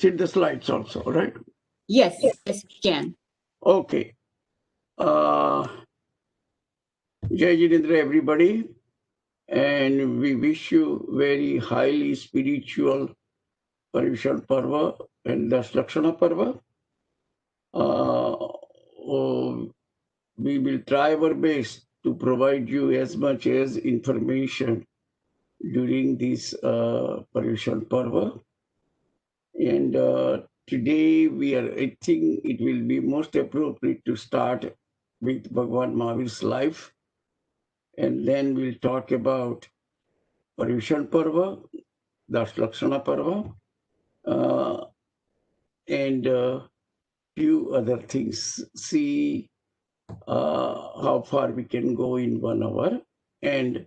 see the slides also, right? Yes, yes, we can. Okay. Jai Jinendra, everybody, and we wish you very highly spiritual Paryushan Parva and Dashlakshana Parva. We will try our best to provide you as much as information during this Paryushan Parva. And today I think it will be most appropriate to start with Bhagwan Mahavir's life. And then we'll talk about Paryushan Parva, Dashlakshana Parva, and few other things. See how far we can go in 1 hour. And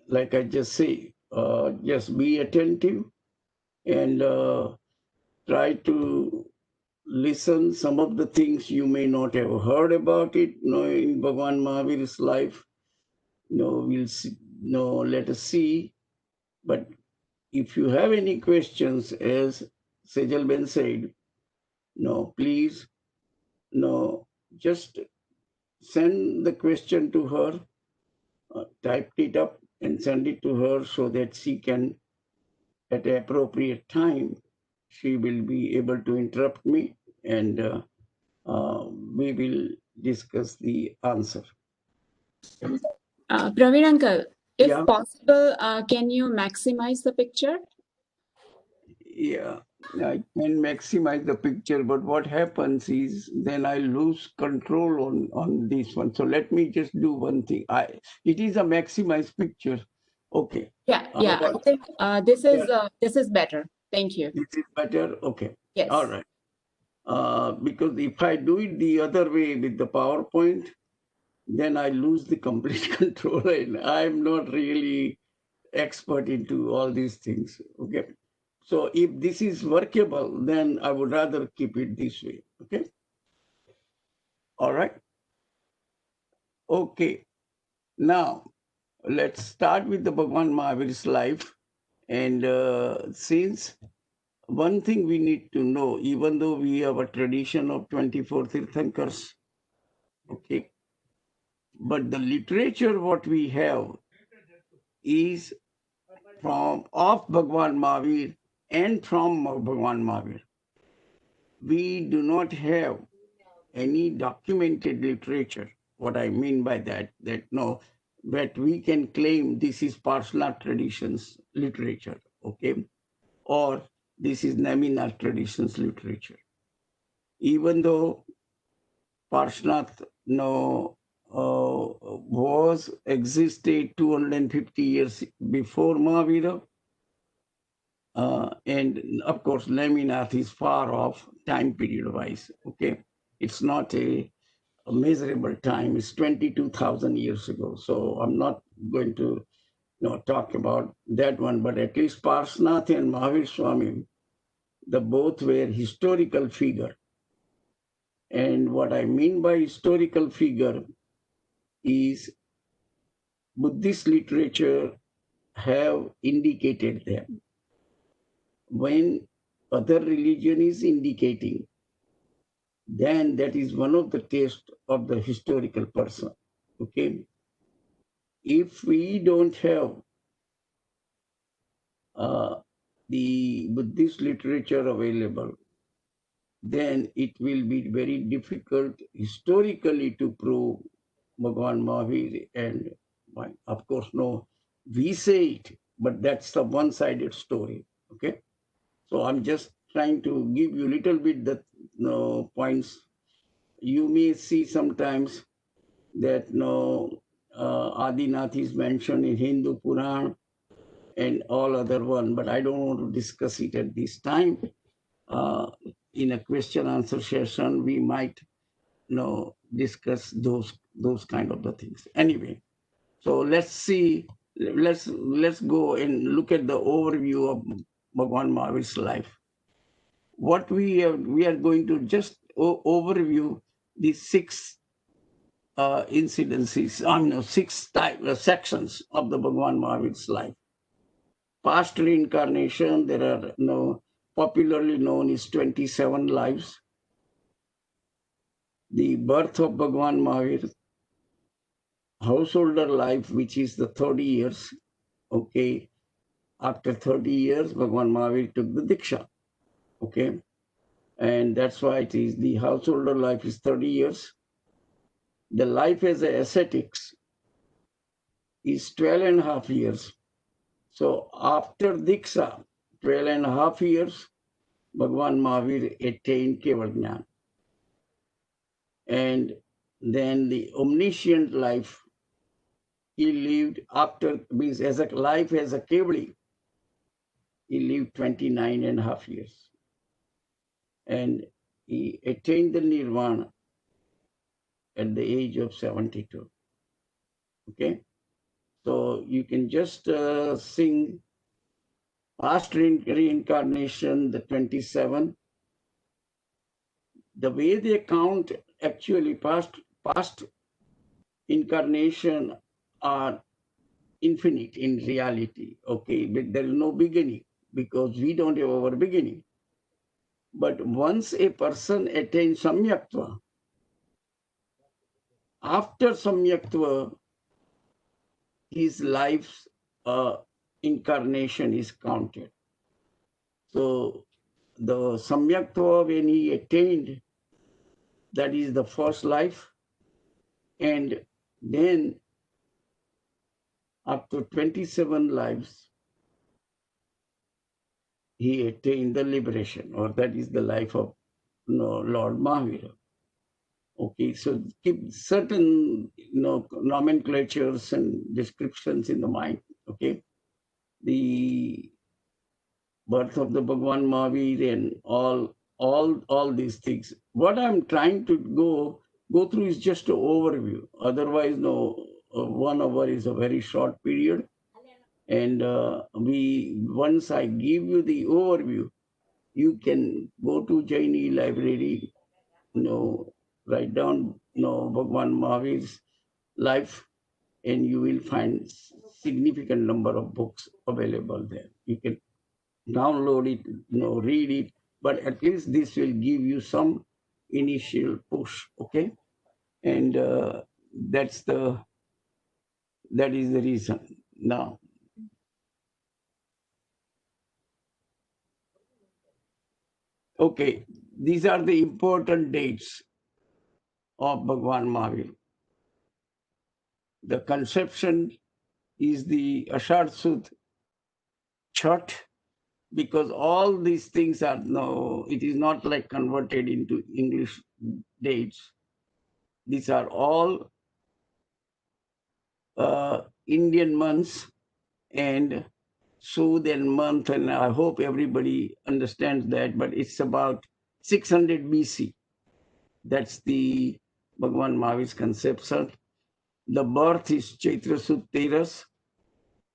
like I just say, just be attentive and try to listen some of the things you may not have heard about it. In Bhagwan Mahavir's life, we'll see, let us see. But if you have any questions, as Sejal Ben said, please, just send the question to her, type it up and send it to her so that she can, at the appropriate time, she will be able to interrupt me and we will discuss the answer. Pravin Uncle, if Yeah. possible, can you maximize the picture? Yeah, I can maximize the picture, but what happens is then I lose control on this one. So let me just do one thing. It is a maximized picture. Okay. Yeah, I think this is better. Thank you. This is better. Okay. Yes. All right. Because if I do it the other way with the PowerPoint, then I lose the complete control, and I'm not really expert into all these things. Okay. So if this is workable, then I would rather keep it this way. Okay. All right. Okay. Now let's start with the Bhagwan Mahavir's life. And since one thing we need to know, even though we have a tradition of 24 Tirthankars, okay, but the literature what we have is of Bhagwan Mahavir and from Bhagwan Mahavir. We do not have any documented literature. What I mean by that we can claim this is Parsnath traditions literature, okay, or this is Naminath traditions literature. Even though Parsnath was existed 250 years before Mahavira, and of course, Naminath is far off time period wise. Okay, it's not a measurable time. It's 22,000 years ago. So I'm not going to talk about that one, but at least Parsnath and Mahavir Swami, the both were historical figure. And what I mean by historical figure is Buddhist literature have indicated them. When other religion is indicating, then that is one of the tests of the historical person. Okay. If we don't have the Buddhist literature available, then it will be very difficult historically to prove Bhagwan Mahavir. And of course, we say it, but that's a one-sided story. Okay. So I'm just trying to give you a little bit the points. You may see sometimes that Adinath is mentioned in Hindu Puran and all other one, but I don't want to discuss it at this time. In a question answer session, we might discuss those kind of the things. Anyway, so let's see. Let's go and look at the overview of Bhagwan Mahavir's life. What we are going to just overview the six incidences, six sections of the Bhagwan Mahavir's life. Past reincarnation, there are popularly known as 27 lives. The birth of Bhagwan Mahavir, householder life, which is the 30 years. Okay, after 30 years, Bhagwan Mahavir took the Diksha. Okay, and that's why it is the householder life is 30 years. The life as a ascetics is 12 and a half years. So after Diksha, 12 and a half years, Bhagwan Mahavir attained Keval Jnana. And then the omniscient life he lived after, means as a life as a Kevali, he lived 29 and a half years. And he attained the Nirvana at the age of 72. Okay? So you can just sing past reincarnation, the 27. The way they count actually past incarnation are infinite in reality. Okay, but there is no beginning because we don't have our beginning. But once a person attains samyaktva, after samyaktva, his life's incarnation is counted. So the samyaktva, when he attained, that is the first life. And then after 27 lives, he attained the liberation, or that is the life of Lord Mahavira. Okay, so keep certain nomenclatures and descriptions in the mind. Okay, the birth of the Bhagwan Mahavir and all these things. What I'm trying to go through is just an overview. Otherwise, no, 1 hour is a very short period. And once I give you the overview, you can go to Jaina Library, write down, Bhagwan Mahavir's life, and you will find significant number of books available there. You can download it, read it, but at least this will give you some initial push. Okay, and that is the reason. Now, okay, these are the important dates of Bhagwan Mahavir. The conception is the Ashad Sud Chhat, because all these things are it is not like converted into English dates. These are all Indian months and Sud and month, and I hope everybody understands that, but it's about 600 BC. That's the Bhagwan Mahavir's conception. The birth is Chaitra Sud Teras,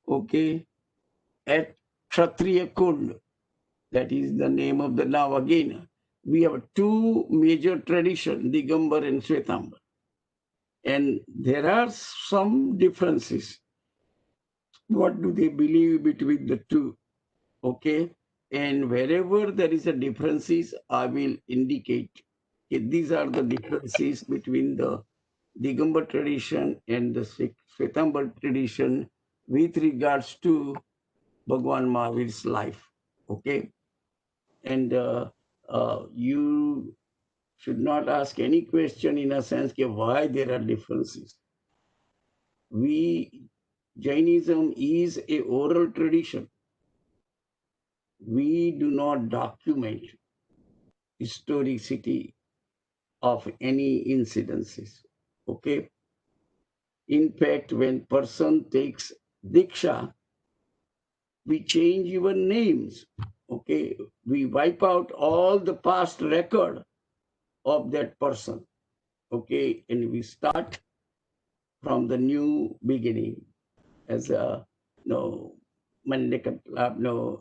okay, at Kshatriya Kund. That is the name of the. Now again, we have two major traditions, Digambar and Shwetambar. And there are some differences. What do they believe between the two? Okay. And wherever there is a differences, I will indicate. Okay, these are the differences between the Digambar tradition and the Shwetambar tradition with regards to Bhagwan Mahavir's life. Okay. And you should not ask any question in a sense why there are differences. Jainism is a oral tradition. We do not document historicity of any incidences. Okay. In fact, when person takes Diksha, we change even names. Okay. We wipe out all the past record of that person. Okay. And we start from the new beginning as a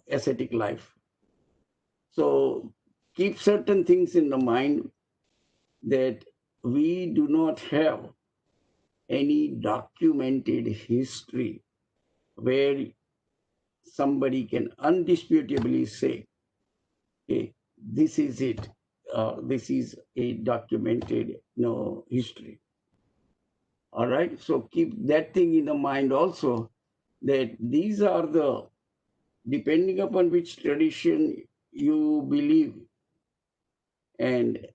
ascetic life. So keep certain things in the mind that we do not have any documented history where somebody can undisputably say Okay, this is it. This is a documented, history. All right. So keep that thing in the mind also, that these are the, depending upon which tradition you believe, and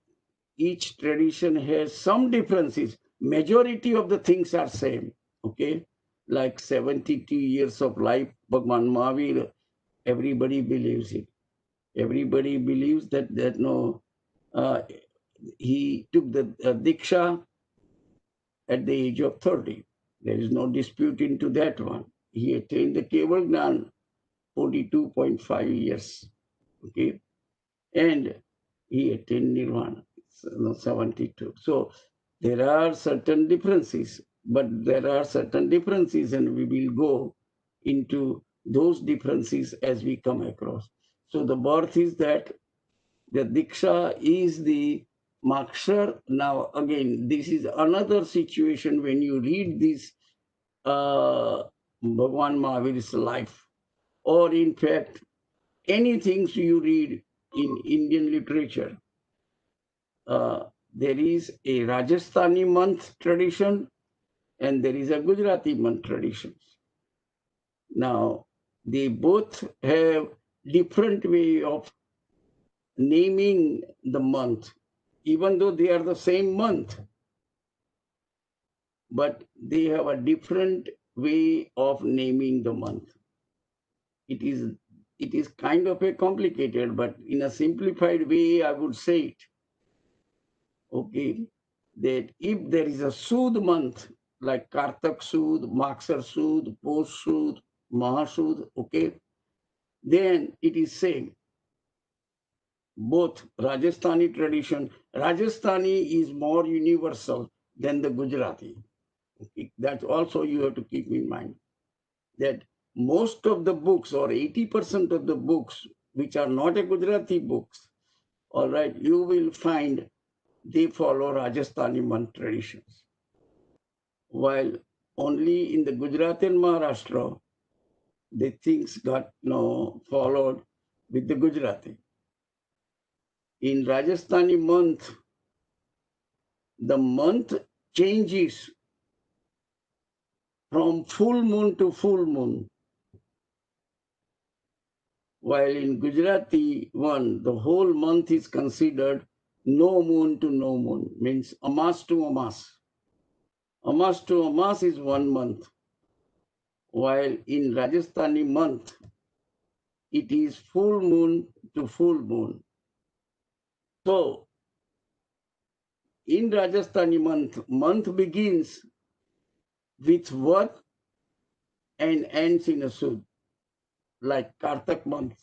each tradition has some differences. Majority of the things are same. Okay, like 72 years of life, Bhagwan Mahavir, everybody believes it. Everybody believes that no, uh, he took the diksha at the age of 30. There is no dispute into that one. He attained the Keval Gnan 42.5 years. Okay, and he attained Nirvana, 72. So there are certain differences, but there are certain differences, and we will go into those differences as we come across. So the birth is that the Diksha is the Makshar. Now, again, this is another situation when you read this Bhagwan Mahavir's life, or in fact, anything you read in Indian literature. There is a Rajasthani month tradition and there is a Gujarati month tradition. Now, they both have different way of naming the month, even though they are the same month, but they have a different way of naming the month. It is kind of a complicated, but in a simplified way, I would say it. Okay, that if there is a Sud month, like Kartak Sud, Maksar Sud, Posh Sud, Mahasud, okay, then it is same. Both Rajasthani tradition, Rajasthani is more universal than the Gujarati. Okay? That also you have to keep in mind, that most of the books, or 80% of the books, which are not a Gujarati books, all right, you will find they follow Rajasthani month traditions. While only in the Gujarat and Maharashtra, the things got followed with the Gujarati. In Rajasthani month, the month changes from full moon to full moon. While in Gujarati one, the whole month is considered no moon to no moon, means Amas to Amas. Amas to Amas is 1 month, while in Rajasthani month, it is full moon to full moon. So in Rajasthani month begins with Vad and ends in a Sud, like Kartak month.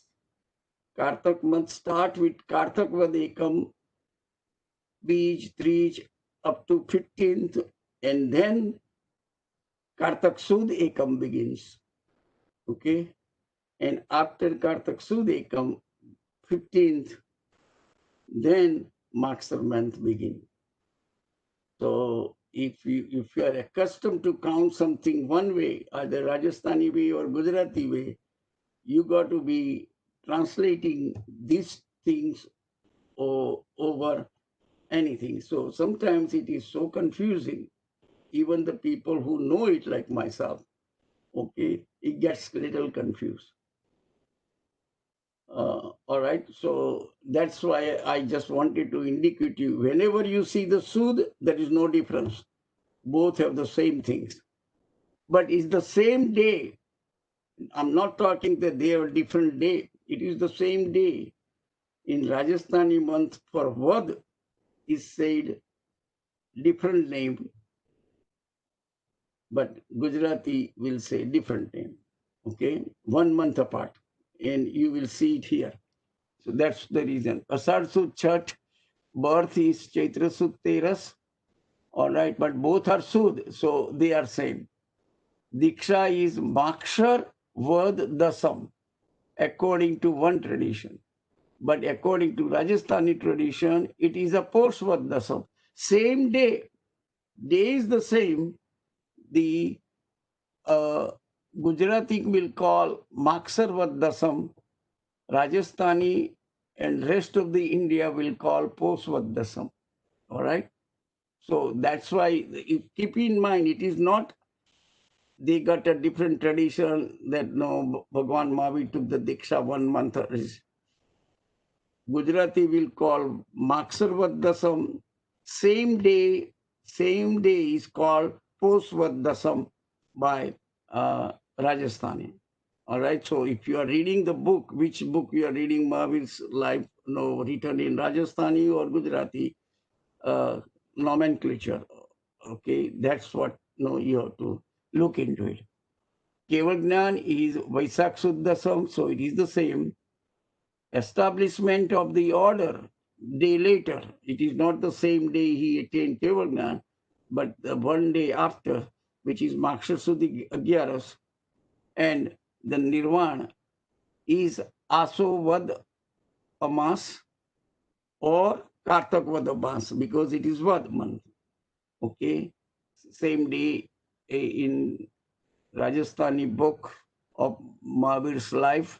Kartak month start with Kartak Vad Ekam, Bij, Trij, up to 15th, and then Kartak Sud Ekam begins. Okay? And after Kartak Sud Ekam, 15th, then Maksar month begins. So if you are accustomed to count something one way, either Rajasthani way or Gujarati way, you got to be translating these things over anything. So sometimes it is so confusing. Even the people who know it, like myself, okay, it gets a little confused. All right, so that's why I just wanted to indicate you. Whenever you see the Sud, there is no difference. Both have the same things. But it's the same day. I'm not talking that they have a different day. It is the same day. In Rajasthani month for Vad is said different name, but Gujarati will say different name. Okay, 1 month apart, and you will see it here. So that's the reason. Asad Sud Chhat, birth is Chaitra Sud Teras. All right, but both are Sud, so they are same. Diksha is Makshar Vad Dasam, according to one tradition. But according to Rajasthani tradition, it is a Posh Vad Dasam. Same day. Day is the same. The Gujarati will call Maksar Vad Dasam. Rajasthani and rest of the India will call Posvaddasam. All right. So that's why you keep in mind, it is not they got a different tradition that no, Bhagwan Mahavir took the Diksha 1 month. Gujarati will call Maksarvaddasam. Same day is called Posvaddasam by Rajasthani. All right. So if you are reading the book, which book you are reading, Mahavir's life, no, written in Rajasthani or Gujarati uh, nomenclature. Okay, that's what no you have to look into it. Keval Gnan is Vaisak Suddasam, so it is the same. Establishment of the order, day later. It is not the same day he attained Keval Gnan, but the 1 day after, which is Makshar Suddhi Agyaras, and the Nirvana is Aso Amas or Kartak Amas because it is Vad month. Okay, same day in Rajasthani book of Mahavir's life,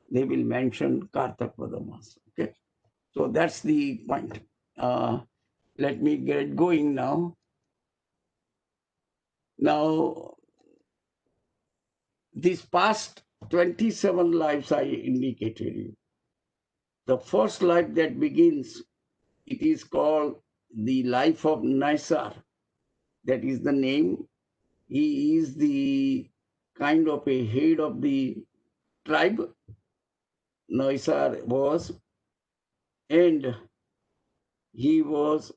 they will mention Kartak Vadamas. Okay, so that's the point. Let me get going now. Now, these past 27 lives I indicated you. The first life that begins, it is called the life of Naisar. That is the name. He is the kind of a head of the tribe Naisar was, and he was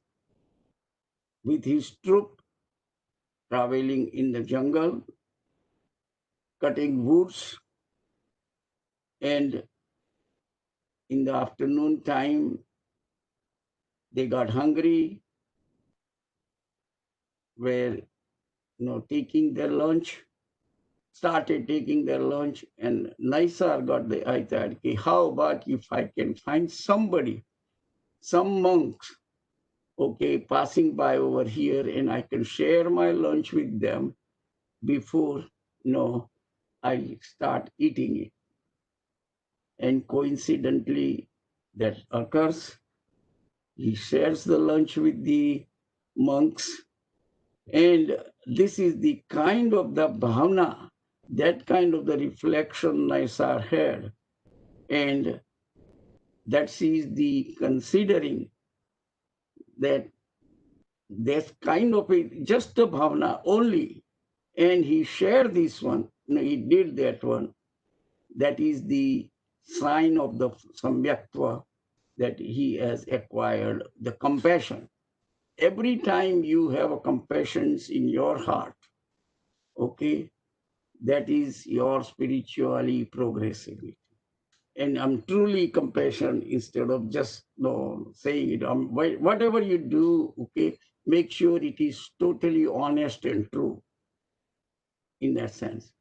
with his troop traveling in the jungle, cutting woods, and in the afternoon time, they got hungry, were taking their lunch, started taking their lunch, and Naisar got the idea, okay, how about if I can find somebody, some monks, okay, passing by over here, and I can share my lunch with them before, I start eating it. And coincidentally, that occurs. He shares the lunch with the monks, and this is the kind of the bhavna, that kind of the reflection Naisar had, and that is the considering that that's kind of a just a bhavna only, and he shared this one. He did that one. That is the sign of the samyaktva that he has acquired, the compassion. Every time you have a compassion in your heart, okay, that is your spiritually progressivity. And I'm truly compassion instead of just saying it. Whatever you do, okay, make sure it is totally honest and true in that sense.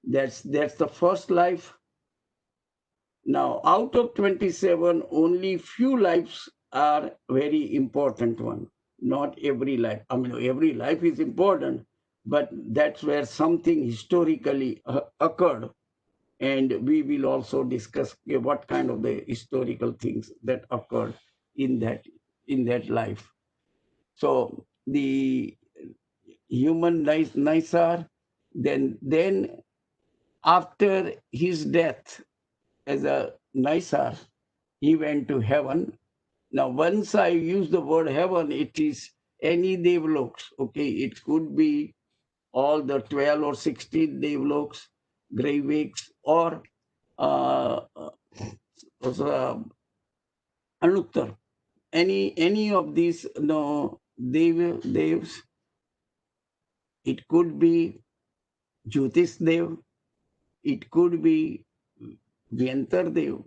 That's the first life. Now, out of 27, only few lives are very important one. Not every life. I mean, every life is important, but that's where something historically occurred. And we will also discuss what kind of the historical things that occurred in that life. So the human Naisar, then after his death as a Naisar, he went to heaven. Now, once I use the word heaven, it is any devloks. Okay, it could be all the 12 or 16 devloks, Gravix, or uh, Anuttar. Any of these devs. It could be Jyotish Dev, it could be Vyantar Dev,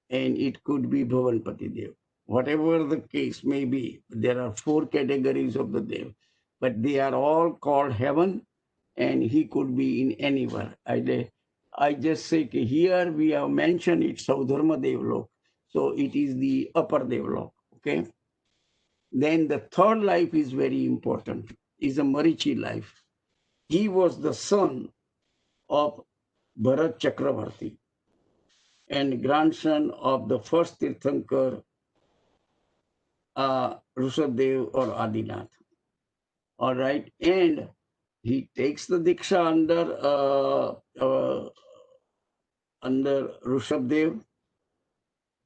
and it could be Bhavanpati Dev. Whatever the case may be, there are 4 categories of the Dev, but they are all called heaven, and he could be in anywhere. I just say here we have mentioned it Saudharma Devlok, so it is the upper Devlok. Okay. Then the third life is very important, is a Marichi life. He was the son of Bharat Chakravarti. and grandson of the first Tirthankar, Rishabdev or Adinath. All right, and he takes the Diksha under Rishabdev,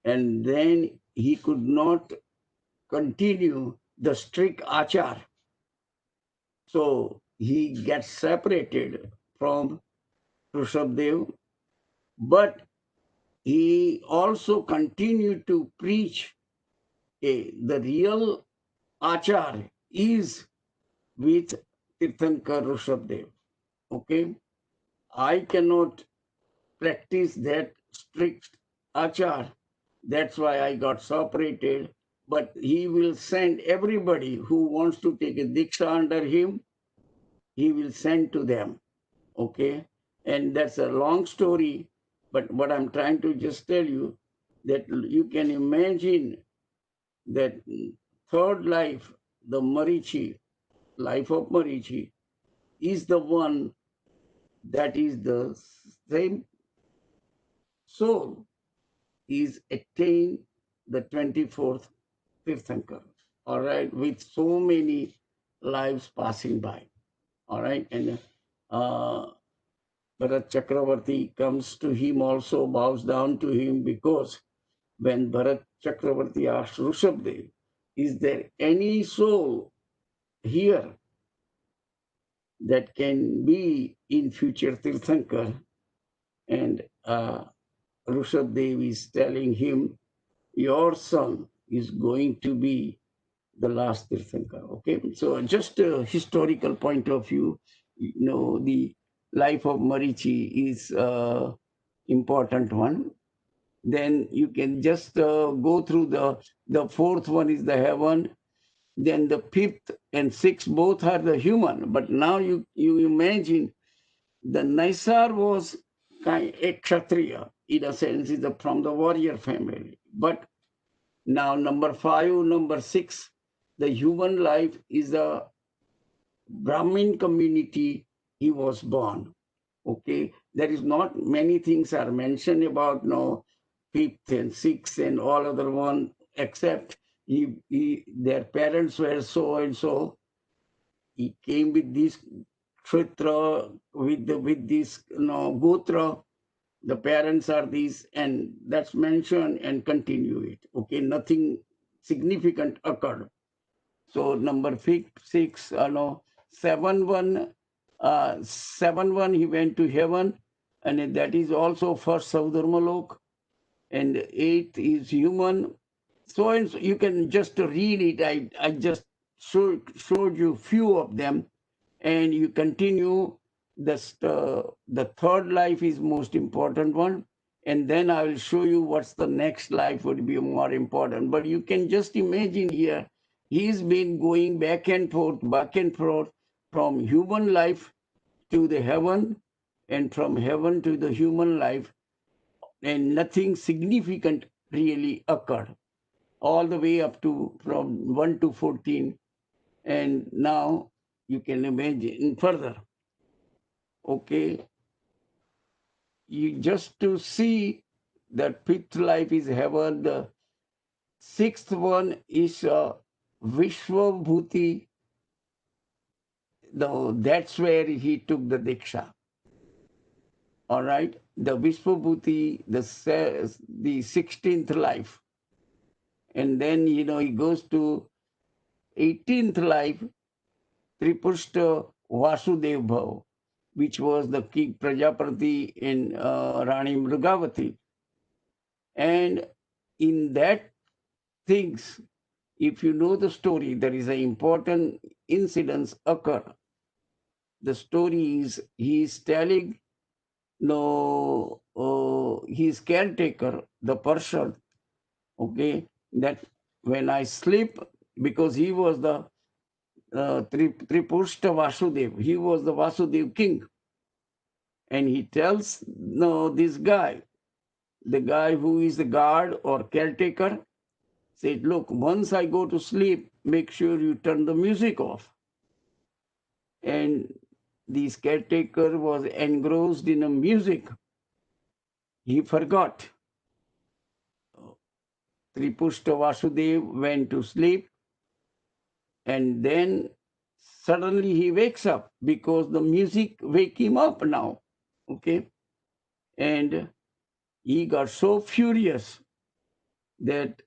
and then he could not continue the strict achar. So he gets separated from Rishabdev, but he also continued to preach the real achar is with Tirthankar Rishabdev. Okay, I cannot practice that strict achar. That's why I got separated. But he will send everybody who wants to take a diksha under him, he will send to them. Okay, and that's a long story. But what I'm trying to just tell you that you can imagine that third life, the Marichi, life of Marichi, is the one that is the same soul is attained the 24th Tirthankar, all right, with so many lives passing by, all right, and Bharat Chakravarti comes to him also, bows down to him, because when Bharat Chakravarti asked Rishabdev, is there any soul here that can be in future Tirthankar? And Rishabdev is telling him, your son is going to be the last Tirthankar. Okay, so just a historical point of view, the life of Marichi is important one. Then you can just go through the fourth one is the heaven. Then the fifth and sixth both are the human. But now you imagine the Naisar was a Kshatriya, in a sense, is from the warrior family. But now number 5, number 6, the human life is a Brahmin community. He was born. Okay, there is not many things are mentioned about no fifth and sixth and all other one, except their parents were so and so. He came with this Kshetra, with this Gotra. The parents are these, and that's mentioned and continue it. Okay, nothing significant occurred. So number six, no, 7-1, 7-1, he went to heaven, and that is also first Saudharmalok, and 8 is human. So and so, you can just read it. I just showed you few of them, and you continue. The third life is most important one, and then I will show you what's the next life would be more important. But you can just imagine here, he's been going back and forth from human life to the heaven, and from heaven to the human life, and nothing significant really occurred all the way up to from 1 to 14. And now you can imagine further. Okay, you just to see that fifth life is heaven, the sixth one is Vishwabhuti. That's where he took the Diksha. All right, the Vishwabhuti, the 16th life. And then, he goes to 18th life, Tripushta Vasudev Bhav, which was the king Prajapati in Rani Mrugavati. And in that things, if you know the story, there is an important incidents occur. The story is he is telling, no, his caretaker, the person, okay, that when I sleep, because he was the Tripushta Vasudev, he was the Vasudev king. And he tells, no, this guy, the guy who is the guard or caretaker, said, look, once I go to sleep, make sure you turn the music off. And this caretaker was engrossed in a music. He forgot. Kripushta Vasudev went to sleep, and then suddenly he wakes up because the music wake him up now. Okay. And he got so furious that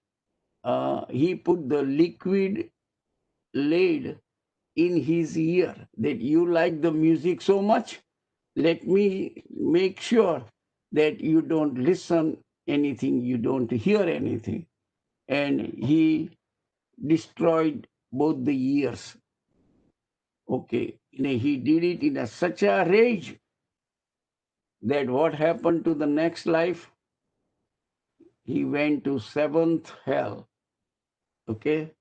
he put the liquid lead in his ear, that you like the music so much, let me make sure that you don't listen anything, you don't hear anything. And he destroyed both the ears. Okay. He did it in such a rage that what happened to the next life? He went to seventh hell. Okay.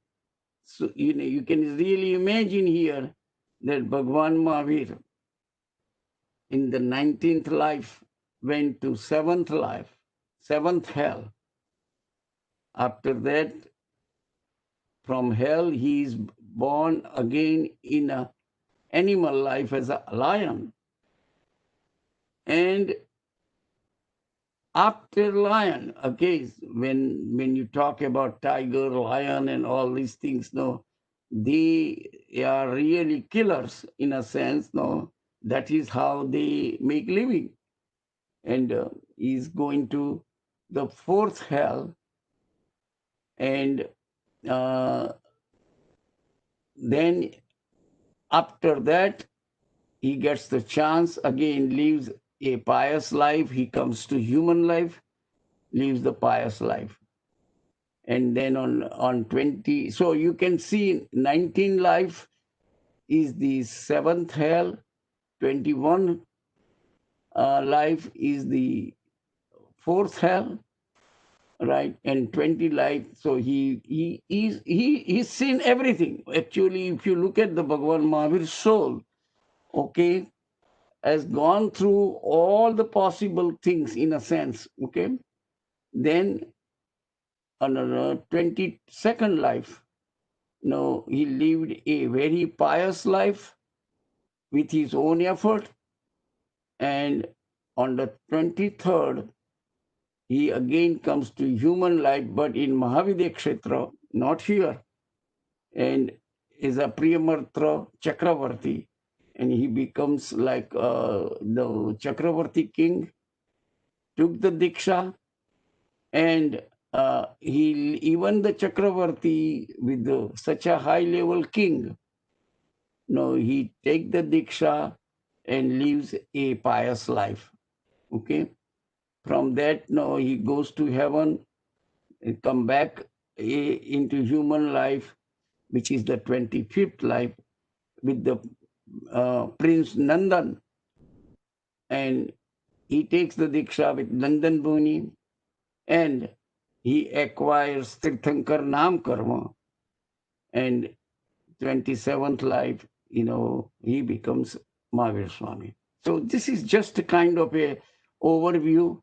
So you can really imagine here that Bhagwan Mahavir in the 19th life went to seventh life, seventh hell. After that, from hell, he is born again in a animal life as a lion. And after lion, okay, when you talk about tiger, lion, and all these things, no, they are really killers in a sense, no. That is how they make living. And he's going to the fourth hell, and then after that he gets the chance again, lives a pious life. He comes to human life, lives the pious life. And then on 20, so you can see 19 life is the seventh hell, 21 life is the fourth hell, right? And 20 life, so he's seen everything. Actually, if you look at the Bhagavan Mahavir's soul, okay, has gone through all the possible things in a sense, okay. Then on a 22nd life, no, he lived a very pious life with his own effort. And on the 23rd, he again comes to human life, but in Mahavidya Kshetra, not here, and is a Priyamartra Chakravarti. And he becomes like the Chakravarti king, took the Diksha, and he even the Chakravarti with such a high level king, no, he take the Diksha and lives a pious life. Okay. From that, no, he goes to heaven and come back into human life, which is the 25th life, with the Prince Nandan. And he takes the Diksha with Nandan Buni, and he acquires Tirthankar Nam Karma. And 27th life, he becomes Mahavir Swami. So this is just a kind of a overview.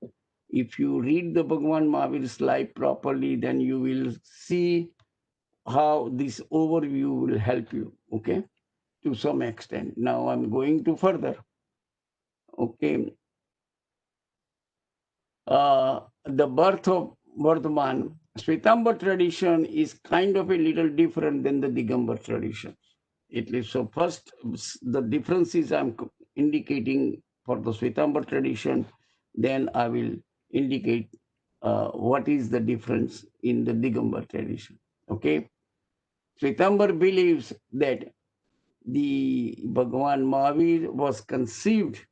If you read the Bhagavan Mahavir's life properly, then you will see how this overview will help you, okay, to some extent. Now I'm going to further. Okay. The birth of Vardhmaan, Shwetambar tradition is kind of a little different than the Digambar tradition. It is so first the differences I'm indicating for the Shwetambar tradition, then I will indicate what is the difference in the Digambar tradition. Okay, Shwetambar believes that the Bhagavan Mahavir was conceived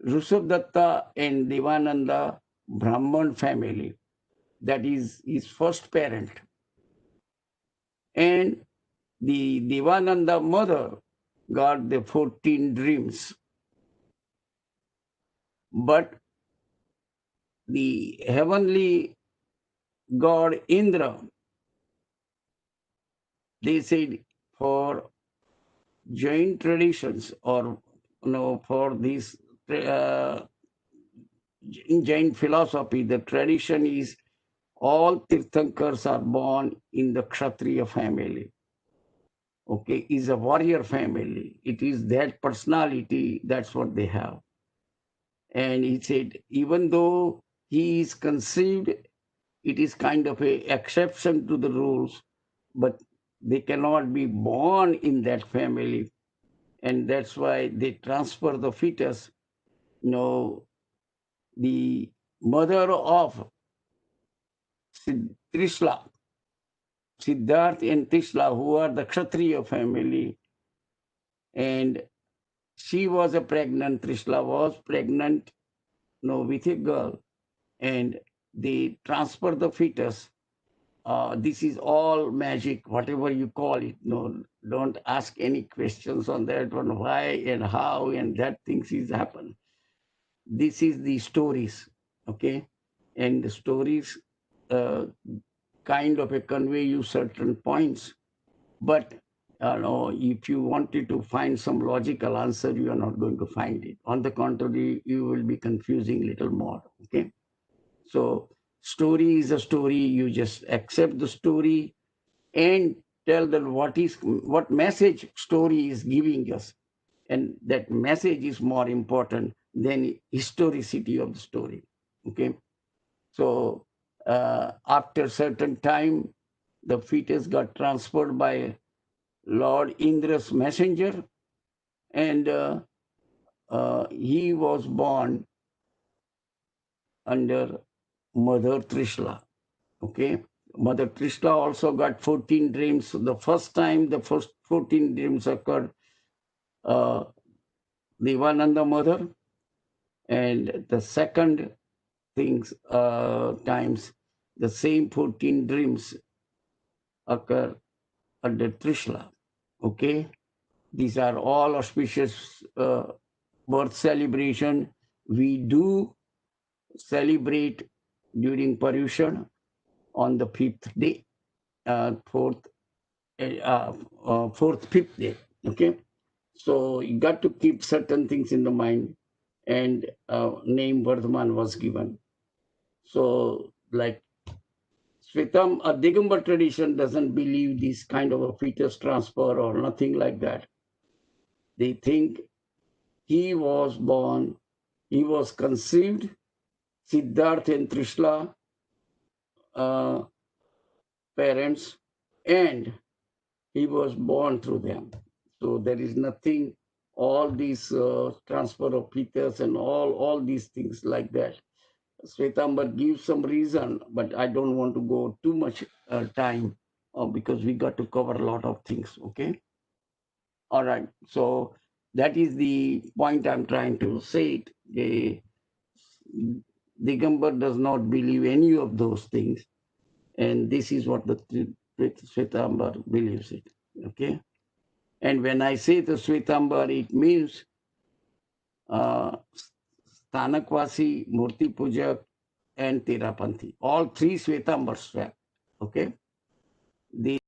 Rushabdatta and Devananda Brahman family. That is his first parent. And the Devananda mother got the 14 dreams. But the heavenly god Indra, they said for Jain traditions, or for this in Jain philosophy, the tradition is all Tirthankars are born in the Kshatriya family. Okay, is a warrior family. It is that personality, that's what they have. And he said, even though he is conceived, it is kind of a exception to the rules, but they cannot be born in that family. And that's why they transfer the fetus. The mother of Trishla, Siddharth and Trishla, who are the Kshatriya family, and she was a pregnant, Trishla was pregnant, with a girl, and they transfer the fetus. This is all magic, whatever you call it. No, don't ask any questions on that one, why and how and that things is happen. This is the stories, okay? And the stories uh, kind of a convey you certain points, but if you wanted to find some logical answer, you are not going to find it. On the contrary, you will be confusing little more, okay? So story is a story. You just accept the story and tell them what message story is giving us, and that message is more important than historicity of the story. Okay, so after certain time, the fetus got transferred by Lord Indra's messenger, and he was born under Mother Trishla. Okay, Mother Trishla also got 14 dreams. The first time the first 14 dreams occurred, uh, Devananda mother, and the second things times the same 14 dreams occur under Trishla. Okay, these are all auspicious birth celebration. We do celebrate during Paryushan on the fifth day, fourth, fifth day. Okay, so you got to keep certain things in the mind, and name Vardhmaan was given. So, like Switam, a Digambar tradition doesn't believe this kind of a fetus transfer or nothing like that. They think he was born, he was conceived, Siddharth and Trishla uh, parents, and he was born through them. So there is nothing, all these transfer of fetus and all these things like that. Svetambar gives some reason, but I don't want to go too much time because we got to cover a lot of things. Okay. All right. So that is the point I'm trying to say. Digambar does not believe any of those things, and this is what the Svetambar believes it. Okay. And when I say the Svetambar, it means Stanakwasi, Murti Pujak, and Terapanthi. All three Svetambars swap. Okay. They